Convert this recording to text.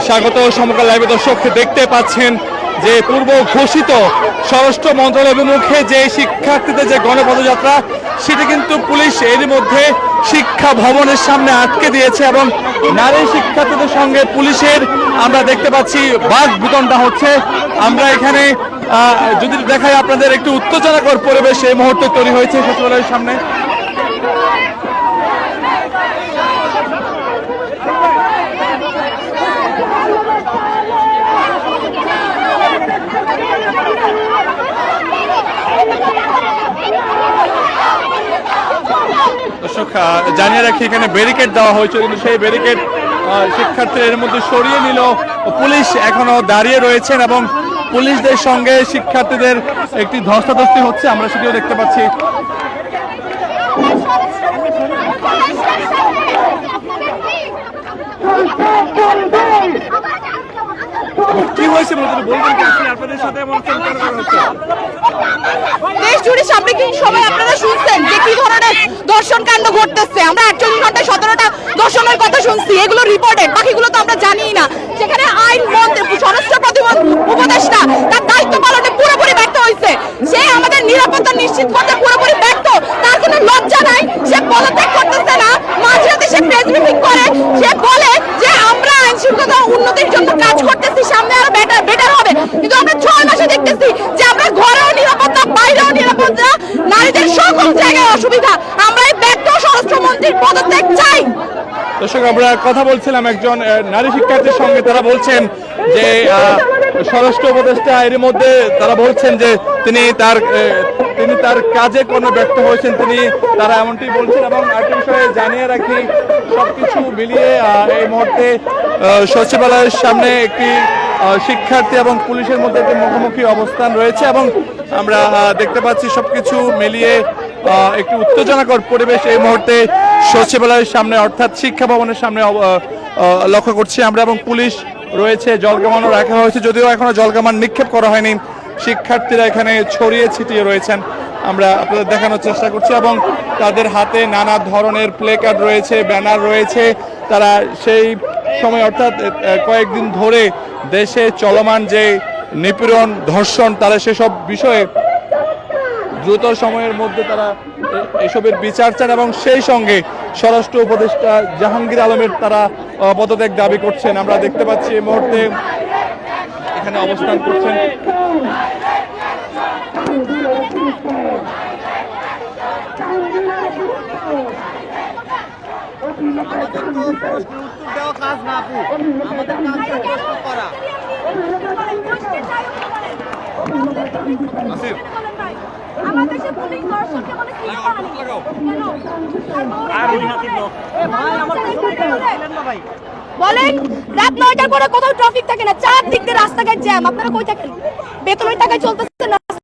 স্বাগত সমকাল লাইভে। দর্শক দেখতে পাচ্ছেন যে পূর্ব ঘোষিত স্বরাষ্ট্র মন্ত্রণালয় অভিমুখে যে শিক্ষার্থীদের যে গণপদযাত্রা সেটি কিন্তু পুলিশ এরই মধ্যে শিক্ষা ভবনের সামনে আটকে দিয়েছে এবং নারী শিক্ষার্থীদের সঙ্গে পুলিশের আমরা দেখতে পাচ্ছি বাক বিতণ্ডা হচ্ছে। আমরা এখানে যদি দেখাই আপনাদের একটু উত্তেজনাকর পরিবেশ এই মুহূর্তে তৈরি হয়েছে সচিবালয়ের সামনে। দর্শক জানিয়ে রাখি এখানে ব্যারিকেড দেওয়া হয়েছে, কিন্তু সেই ব্যারিকেড শিক্ষার্থীরা এর মধ্যে সরিয়ে নিল। পুলিশ এখনো দাঁড়িয়ে রয়েছেন এবং পুলিশদের সঙ্গে শিক্ষার্থীদের একটি ধস্তাধস্তি হচ্ছে, আমরা সেটিও দেখতে পাচ্ছি। কি হয়েছে বলবেন কি আপনাদের সাথে এমন করা হচ্ছে? দেশ জুড়ে সামনে কি সবাই আপনারা শুনছেন যে কি ধরনের দর্শন কাণ্ড ঘটতেছে? আমরা 48 ঘন্টায় 17টা দর্শনের কথা শুনছি, এগুলো রিপোর্টেড, বাকিগুলো তো আমরা জানিই না। সেখানে আইন মন্ত্রী স্বরাষ্ট্র উপদেষ্টা তার দায়িত্ব পালনে পুরোপুরি ব্যর্থ হয়েছে। সে আমাদের নিরাপত্তা নিশ্চিত করতে পুরোপুরি ব্যর্থ। তার কোনো লজ্জা নাই, সে পদত্যাগ করতেছে না। মাঝরাতে সে প্রেস ব্রিফিং করে, সে বলে যে আমরা আইন শৃঙ্খলা উন্নতির জন্য কাজ করতেছি, সামনে আরো বেটার হবে। কিন্তু আমরা 6 মাসে দেখতেছি যে আমরা ঘরেও নিরাপত্তা, বাইরেও নিরাপত্তা, নারীদের সকল জায়গায় অসুবিধা। আমরা এই ব্যর্থ স্বরাষ্ট্রমন্ত্রীর পদত্যাগ চাই। দর্শক আমরা কথা বলছিলাম একজন নারী শিক্ষার্থীর সঙ্গে, তারা বলছেন যে স্বরাষ্ট্র উপদেষ্টা এর মধ্যে তারা বলছেন যে তিনি তার কাজে কোনো ব্যর্থ হয়েছেন, তারা এমনটি বলছেন। এবং আরেকটি বিষয়ে জানিয়ে রাখি, সবকিছু মিলিয়ে এই মুহূর্তে সচিবালয়ের সামনে একটি শিক্ষার্থী এবং পুলিশের মধ্যে একটি মুখোমুখি অবস্থান রয়েছে এবং আমরা দেখতে পাচ্ছি সবকিছু মিলিয়ে একটি উত্তেজনাকর পরিবেশ এই মুহূর্তে সচিবালয়ের সামনে অর্থাৎ শিক্ষা ভবনের সামনে লক্ষ্য করছি আমরা। এবং পুলিশ রয়েছে, জলকামানও রাখা হয়েছে, যদিও এখনো জলকামান নিক্ষেপ করা হয়নি। শিক্ষার্থীরা এখানে ছড়িয়ে ছিটিয়ে রয়েছেন, আমরা আপনাদের দেখানোর চেষ্টা করছি। এবং তাদের হাতে নানা ধরনের প্লে কার্ড রয়েছে, ব্যানার রয়েছে। তারা সেই সময় অর্থাৎ কয়েকদিন ধরে দেশে চলমান যে নিপীড়ন, ধর্ষণ, তারা সেসব বিষয়ে দ্রুত সময়ের মধ্যে তারা এসবের বিচার চান এবং সেই সঙ্গে স্বরাষ্ট্র উপদেষ্টা জাহাঙ্গীর আলমের তারা পদত্যাগ দাবি করছেন। আমরা দেখতে পাচ্ছি এই মুহূর্তে এখানে অবস্থান করছেন। বলেন, রাত 9টার পরে কোথাও ট্রাফিক থাকে না, চারদিক দিয়ে রাস্তাঘাট জ্যাম। আপনারা কই থাকেন? বেতনের টাকায় চলতেছে।